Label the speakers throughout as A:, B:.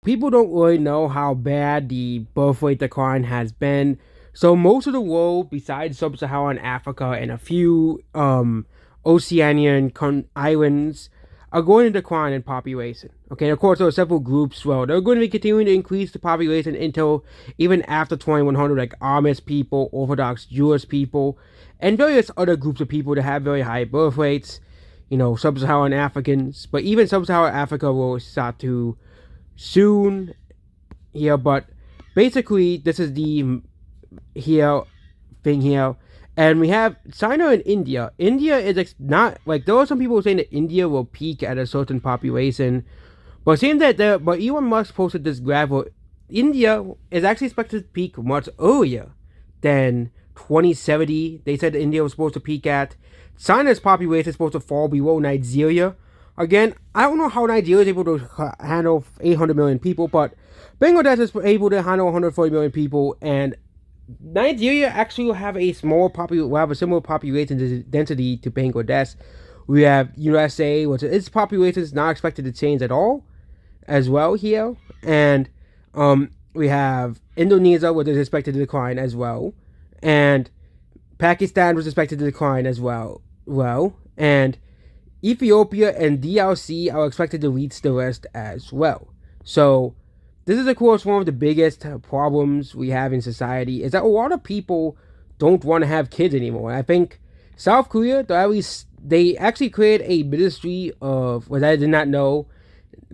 A: people don't really know how bad the birth rate decline has been. So most of the world, besides sub-Saharan Africa and a few Oceanian islands, are going to decline in population. Okay, of course there are several groups. Well, they're going to be continuing to increase the population until even after 2100, like Amish people, Orthodox Jewish people, and various other groups of people that have very high birth rates. Sub-Saharan Africans, but even sub-Saharan Africa will start to soon here. But basically, this is the here thing here, and we have China and India. India is not like there are some people saying that India will peak at a certain population, but seeing that but Elon Musk posted this graph where India is actually expected to peak much earlier than 2070. They said India was supposed to peak at. China's population is supposed to fall below Nigeria. Again, I don't know how Nigeria is able to handle 800 million people, but Bangladesh is able to handle 140 million people, and Nigeria actually will have a similar population density to Bangladesh. We have USA, which its population is not expected to change at all, as well here, and we have Indonesia, which is expected to decline as well, and Pakistan was expected to decline as well. And Ethiopia and DRC are expected to reach the rest as well. So this is, of course, one of the biggest problems we have in society is that a lot of people don't want to have kids anymore. I think South Korea, they actually created a ministry of, what I did not know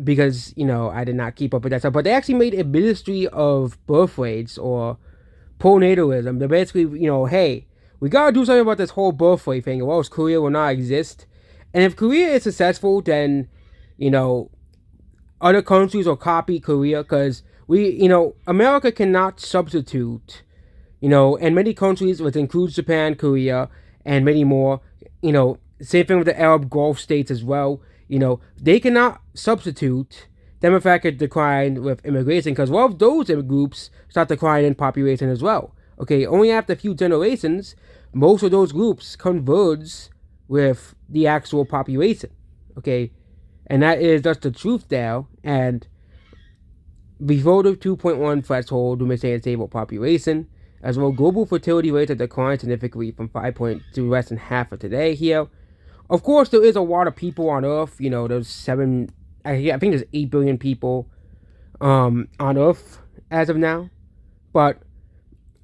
A: because, I did not keep up with that stuff, but they actually made a ministry of birth rates or pronatalism. They're basically, hey, we gotta do something about this whole birth rate thing, or else Korea will not exist. And if Korea is successful, then, other countries will copy Korea, because America cannot substitute, and many countries, which includes Japan, Korea, and many more, same thing with the Arab Gulf states as well, they cannot substitute demographic decline with immigration, because one of those groups start declining in population as well. Okay, only after a few generations, most of those groups converge with the actual population. Okay, and that is just the truth there. And below the 2.1 threshold, we may say a stable population. As well, global fertility rates have declined significantly from 5 to less than half of today here. Of course, there is a lot of people on Earth. There's I think there's 8 billion people on Earth as of now. But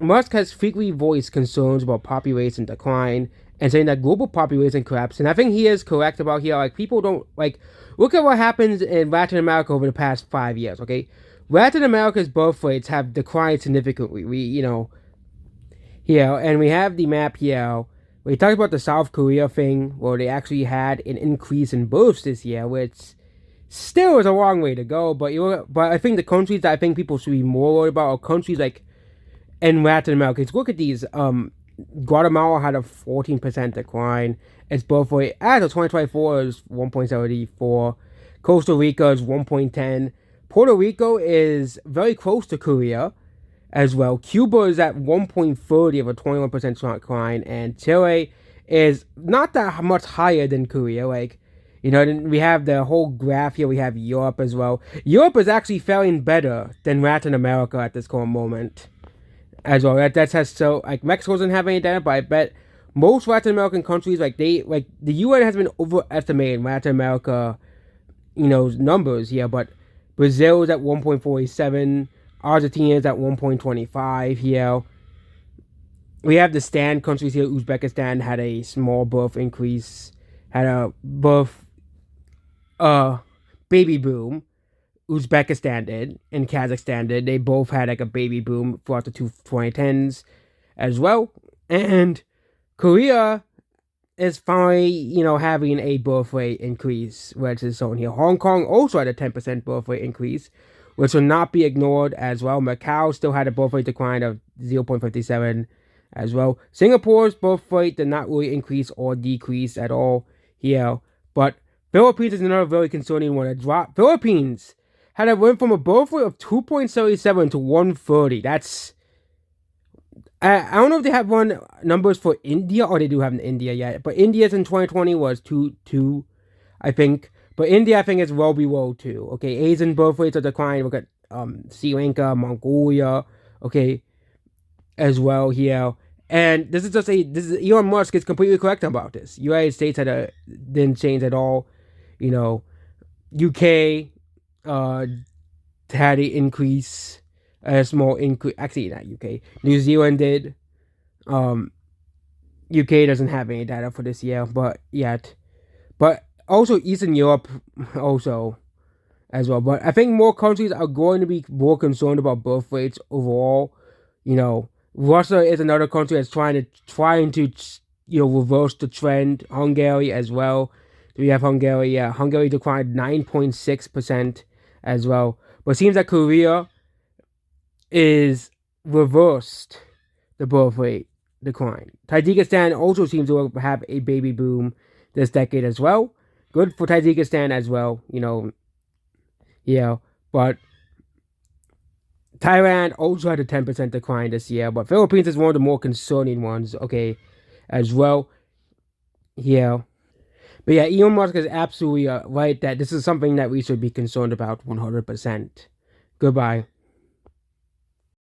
A: Musk has frequently voiced concerns about population decline and saying that global population collapse. And I think he is correct about here. Like, people don't, look at what happens in Latin America over the past 5 years, okay? Latin America's birth rates have declined significantly. Here, and we have the map here. We talked about the South Korea thing, where they actually had an increase in births this year, which still is a long way to go. But I think the countries that I think people should be more worried about are countries like in Latin America. Look at these. Guatemala had a 14% decline. Its birth rate as of 2024 is 1.74. Costa Rica is 1.10. Puerto Rico is very close to Korea as well. Cuba is at 1.30 of a 21% decline, and Chile is not that much higher than Korea. Then we have the whole graph here. We have Europe as well. Europe is actually faring better than Latin America at this current moment as well. Mexico doesn't have any data, but I bet most Latin American countries, the UN has been overestimating Latin America, numbers here. But Brazil is at 1.47, Argentina is at 1.25 here. We have the stand countries here. Uzbekistan had a small birth increase, had a baby boom. Uzbekistan did, and Kazakhstan did. They both had a baby boom throughout the 2010s as well. And Korea is finally, having a birth rate increase, which is shown here. Hong Kong also had a 10% birth rate increase, which will not be ignored as well. Macau still had a birth rate decline of 0.57 as well. Singapore's birth rate did not really increase or decrease at all here. But Philippines is another very concerning one. Philippines went from a birth rate of 2.77 to 130. That's, I don't know if they have run numbers for India, or they do have in India yet. But India's in 2020 was 2, I think. But India, I think, is well below 2. Okay, Asian birth rates are declining. Look at Sri Lanka, Mongolia, okay, as well here. And this is Elon Musk is completely correct about this. United States didn't change at all. You know, UK uh had an increase, a small increase. Actually, not UK. New Zealand did. Um, UK doesn't have any data for this year, but yet. But also Eastern Europe, also as well. But I think more countries are going to be more concerned about birth rates overall. You know, Russia is another country that's trying to reverse the trend. Hungary as well. We have Hungary. Yeah, Hungary declined 9.6% as well. But it seems that Korea is reversed the birth rate decline. Tajikistan also seems to have a baby boom this decade as well. Good for Tajikistan as well. Yeah, but Thailand also had a 10% decline this year, but Philippines is one of the more concerning ones, okay, as well. Yeah. But yeah, Elon Musk is absolutely right that this is something that we should be concerned about 100%. Goodbye.